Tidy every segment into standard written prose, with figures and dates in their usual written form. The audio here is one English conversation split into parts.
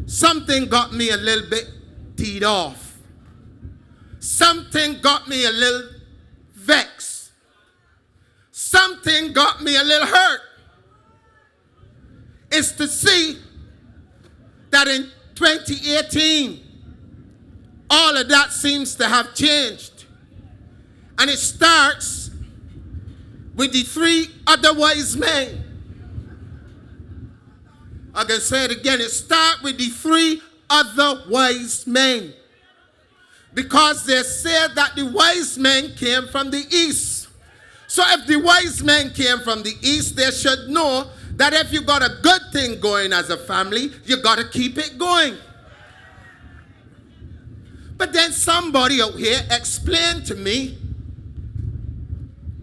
something got me a little bit teed off. Something got me a little vexed. Something got me a little hurt. It's to see that in 2018, all of that seems to have changed. And it starts with the three other wise men. I can say it again. It starts with the three other wise men. Because they said that the wise men came from the east. So if the wise men came from the east, they should know that if you got a good thing going as a family, you got to keep it going. But then somebody out here explained to me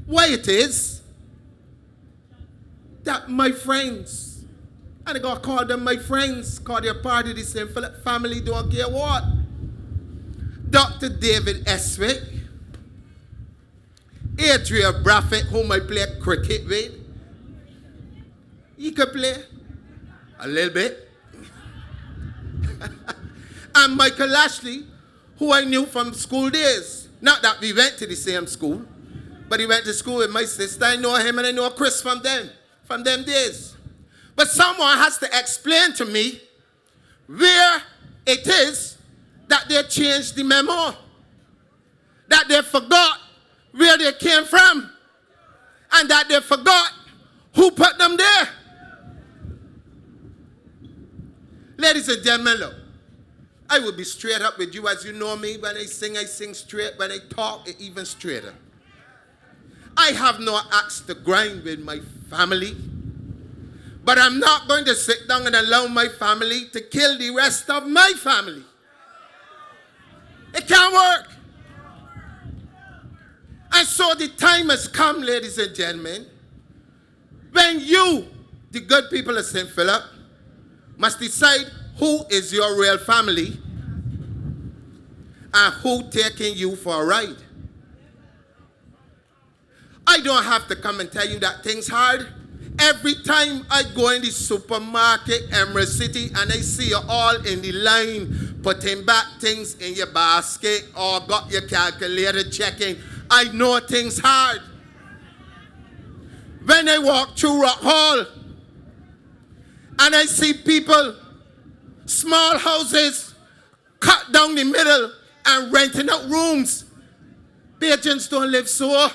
why it is that my friends, and I got to call them my friends, call their part of the same family, don't care what. Dr. David Eswick, Adria Braffett, whom I play cricket with. He could play a little bit. And Michael Ashley, who I knew from school days. Not that we went to the same school, but he went to school with my sister. I know him and I know Chris from them days. But someone has to explain to me where it is that they changed the memo, that they forgot where they came from, and that they forgot who put them there. Ladies and gentlemen, look, I will be straight up with you. As you know me, when I sing straight. When I talk, it even straighter. I have no axe to grind with my family, but I'm not going to sit down and allow my family to kill the rest of my family. It can't work. And so the time has come, ladies and gentlemen, when you, the good people of St. Philip, must decide who is your real family and who taking you for a ride. I don't have to come and tell you that things hard. Every time I go in the supermarket, Emerald City, and I see you all in the line, putting back things in your basket or got your calculator checking, I know things hard. When I walk through Rock Hall and I see people, small houses, cut down the middle and renting out rooms. Patrons don't live so.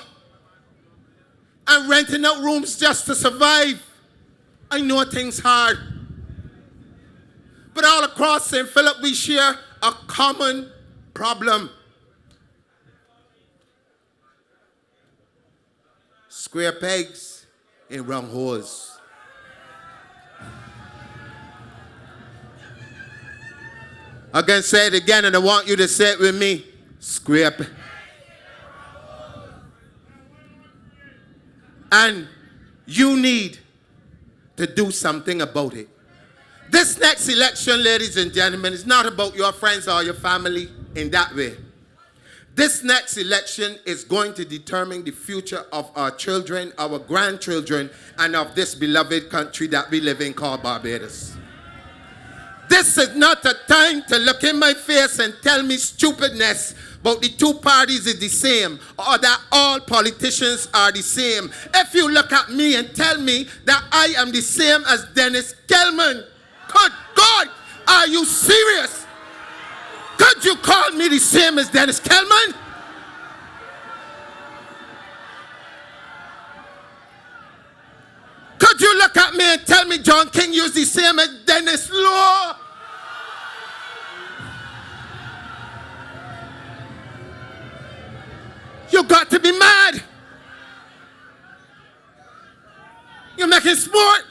And renting out rooms just to survive. I know things hard. But all across St. Philip we share a common problem. Square pegs in round holes. I can say it again and I want you to say it with me. Square peg. And you need to do something about it. This next election, ladies and gentlemen, is not about your friends or your family in that way. This next election is going to determine the future of our children, our grandchildren, and of this beloved country that we live in called Barbados. This is not a time to look in my face and tell me stupidness about the two parties is the same or that all politicians are the same. If you look at me and tell me that I am the same as Dennis Kelman, good God, are you serious? Could you call me the same as Dennis Kelman? Could you look at me and tell me John King is the same as Dennis Law? You got to be mad. You're making sport.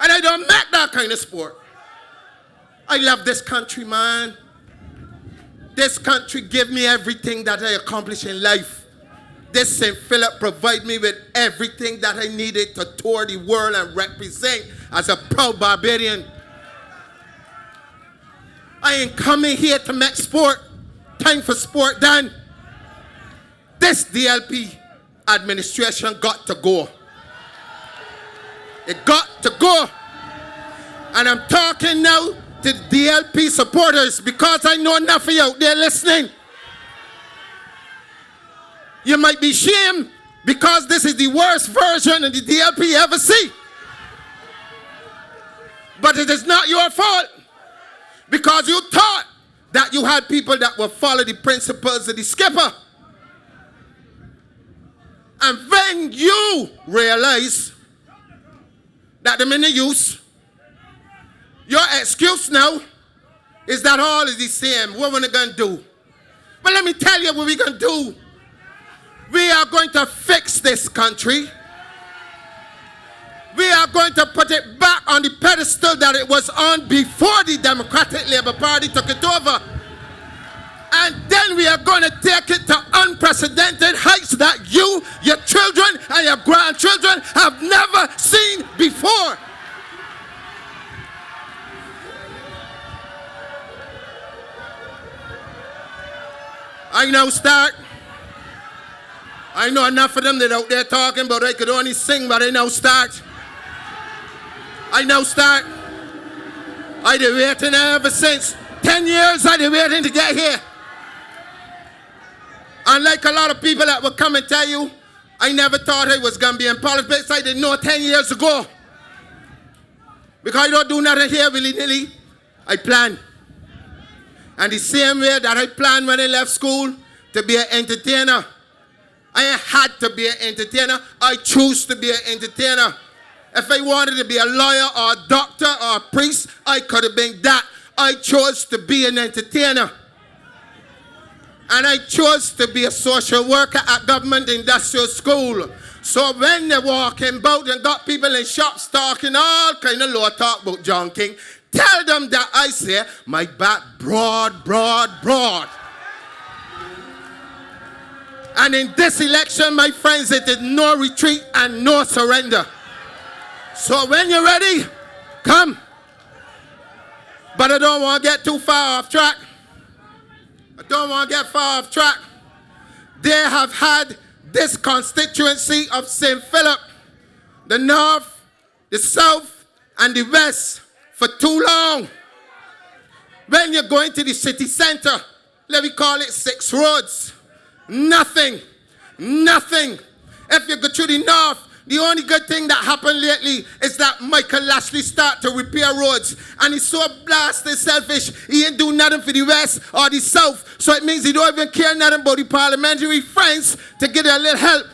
And I don't make that kind of sport. I love this country, man. This country gave me everything that I accomplished in life. This St. Philip provided me with everything that I needed to tour the world and represent as a proud Barbadian. I ain't coming here to make sport. Time for sport done. This DLP administration got to go. It got to go. And I'm talking now to the DLP supporters, because I know enough of you out there listening. You might be ashamed because this is the worst version of the DLP ever see. But it is not your fault, because you thought that you had people that will follow the principles of the skipper. And when you realize that them in the use, your excuse now is that all is the same. What we're going to do? But let me tell you what we're going to do. We are going to fix this country. We are going to put it back on the pedestal that it was on before the Democratic Labour Party took it over. And then we are going to take it to unprecedented heights that you, your children, and your grandchildren have never seen before. I now start. I know enough of them that out there talking, but I could only sing, but I now start. I been waiting ever since. 10 years I been waiting to get here. Unlike a lot of people that will come and tell you, I never thought I was going to be in politics. I didn't know 10 years ago. Because I don't do nothing here willy-nilly. I plan. And the same way that I planned when I left school to be an entertainer. I had to be an entertainer. I chose to be an entertainer. If I wanted to be a lawyer or a doctor or a priest, I could have been that. I chose to be an entertainer. And I chose to be a social worker at Government Industrial School. So when they walking about and got people in shops talking all kind of low talk about John King, tell them that I say my back broad, broad, broad. And in this election, my friends, it is no retreat and no surrender. So when you're ready, come. But I don't want to get too far off track. They have had this constituency of St. Philip, the north, the south, and the west for too long. When you're going to the city center, let me call it 6 roads. Nothing. If you go to the north, the only good thing that happened lately is that Michael Lashley start to repair roads. And he's so blasted selfish, he ain't do nothing for the west or the south. So it means he don't even care nothing about the parliamentary friends to get a little help.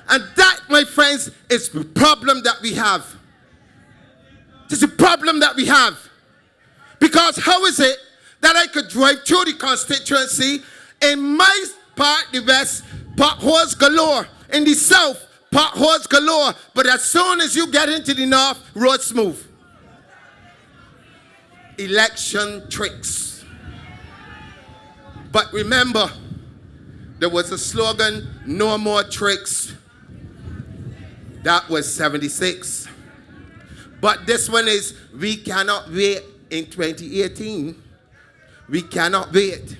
And that, my friends, is the problem that we have. It's a problem that we have. Because how is it that I could drive through the constituency in my part, the west, potholes galore. In the south, potholes galore. But as soon as you get into the north, road smooth. Election tricks. But remember, there was a slogan, no more tricks. That was 76. But this one is, we cannot wait in 2018. We cannot wait.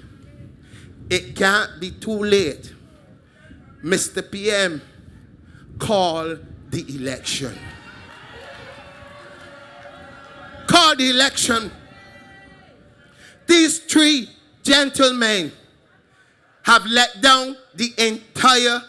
It can't be too late. Mr. PM, call the election. Call the election. These 3 gentlemen have let down the entire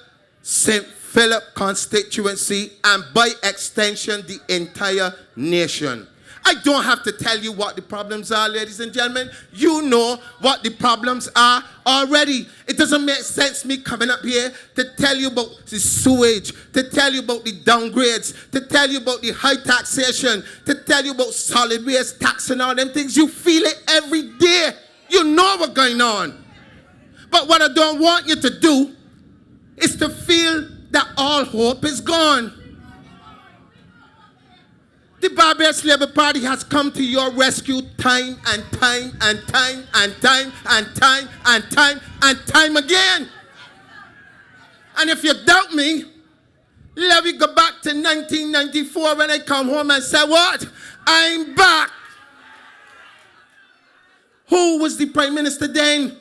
St. Philip constituency and by extension the entire nation. I don't have to tell you what the problems are, ladies and gentlemen. You know what the problems are already. It doesn't make sense me coming up here to tell you about the sewage, to tell you about the downgrades, to tell you about the high taxation, to tell you about solid waste tax and all them things. You feel it every day. You know what's going on. But what I don't want you to do is to feel that all hope is gone. The Barbados Labour Party has come to your rescue time and time and time and time and time and time and time again. And if you doubt me, let me go back to 1994 when I come home and say, what? I'm back. Who was the Prime Minister then?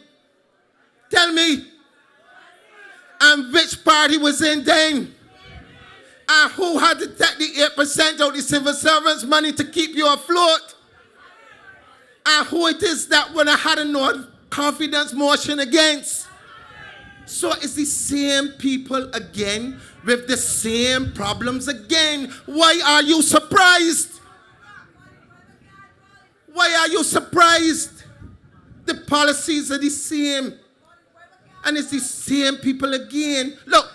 Tell me. And which party was in then? And who had to take the 8% of the civil servants' money to keep you afloat? And who it is that when I had a no confidence motion against. So it's the same people again with the same problems again. Why are you surprised? Why are you surprised? The policies are the same. And it's the same people again. Look,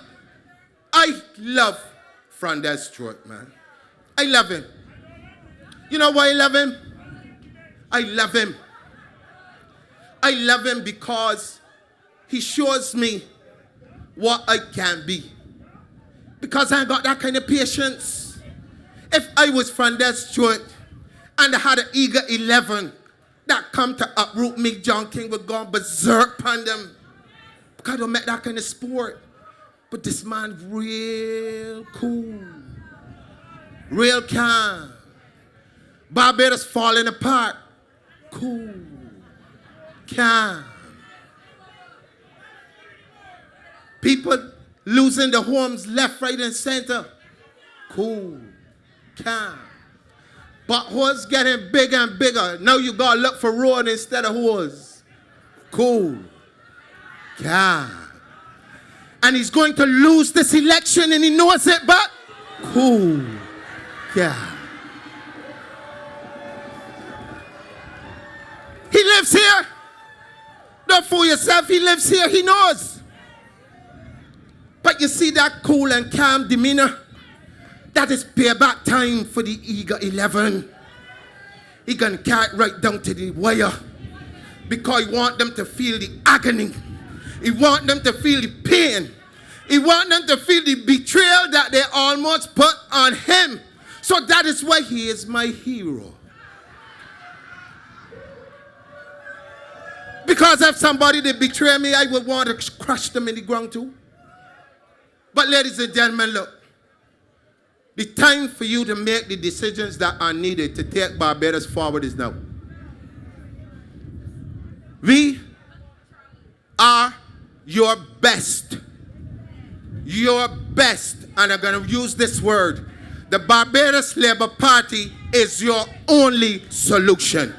I love Frondell Stewart, man. I love him. You know why I love him? I love him. I love him because he shows me what I can be. Because I got that kind of patience. If I was Frondell Stewart and I had an eager 11 that come to uproot me, John King would go berserk on them. Because I don't make that kind of sport. But this man real cool. Real calm. Barbados falling apart. Cool. Calm. People losing their homes left, right, and center. Cool. Calm. Potholes getting bigger and bigger. Now you gotta look for road instead of holes. Cool. Calm. And he's going to lose this election and he knows it, but cool. Yeah. He lives here. Don't fool yourself. He lives here. He knows. But you see that cool and calm demeanor? That is payback time for the eager 11. He gonna carry it right down to the wire. Because he want them to feel the agony. He want them to feel the pain. He want them to feel the betrayal that they almost put on him. So that is why he is my hero. Because if somebody they betray me, I would want to crush them in the ground too. But ladies and gentlemen, look. The time for you to make the decisions that are needed to take Barbados forward is now. We are your best. Your best. And I'm going to use this word. The Barbados Labour Party is your only solution.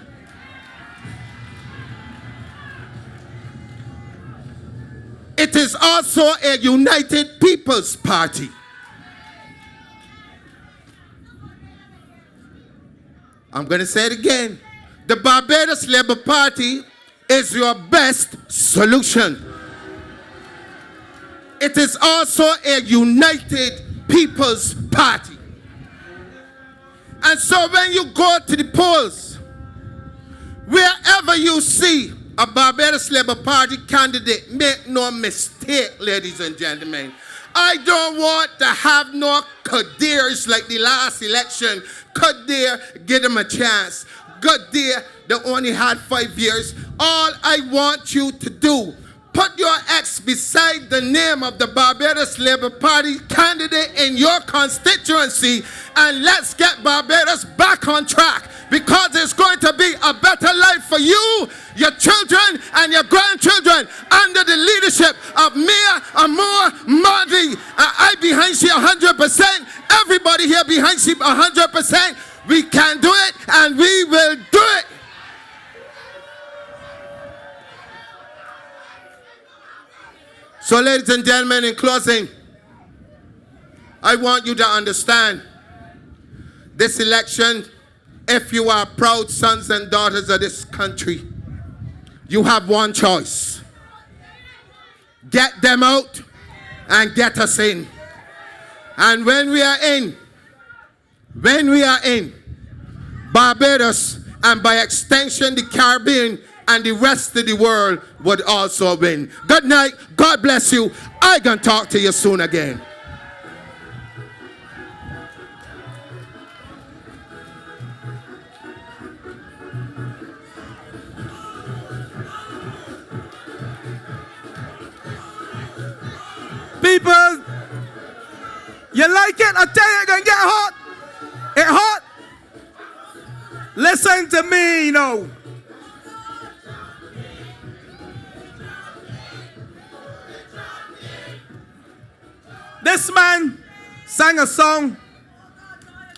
It is also a united people's party. I'm going to say it again. The Barbados Labour Party is your best solution. It is also a united people's party. And so when you go to the polls, wherever you see a Barbados Labour Party candidate, make no mistake, ladies and gentlemen. I don't want to have no Kadirs like the last election. Kadir, give them a chance. Kadir, they only had 5 years. All I want you to do, put your X beside the name of the Barbados Labour Party candidate in your constituency and let's get Barbados back on track because it's going to be a better life for you, your children, and your grandchildren under the leadership of Mia, Amor, Mardi, and I behind you 100%. Everybody here behind you 100%. We can do it and we will do it. So ladies and gentlemen, in closing, I want you to understand this election, if you are proud sons and daughters of this country, you have one choice. Get them out and get us in. And when we are in, Barbados and by extension the Caribbean and the rest of the world would also win. Good night. God bless you. I can talk to you soon again. People, you like it? I tell you, it's gonna get hot. It's hot. Listen to me, you know. This man sang a song.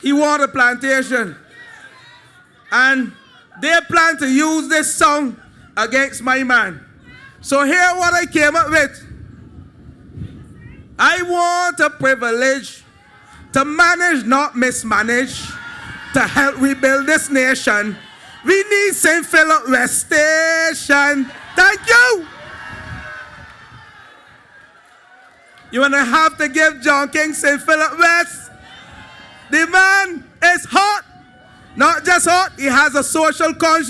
He wanted a plantation. And they plan to use this song against my man. So here what I came up with. I want a privilege to manage, not mismanage, to help rebuild this nation. We need St. Philip West Station. Thank you. You're going to have to give John King St. Philip West. The man is hot. Not just hot, he has a social conscience.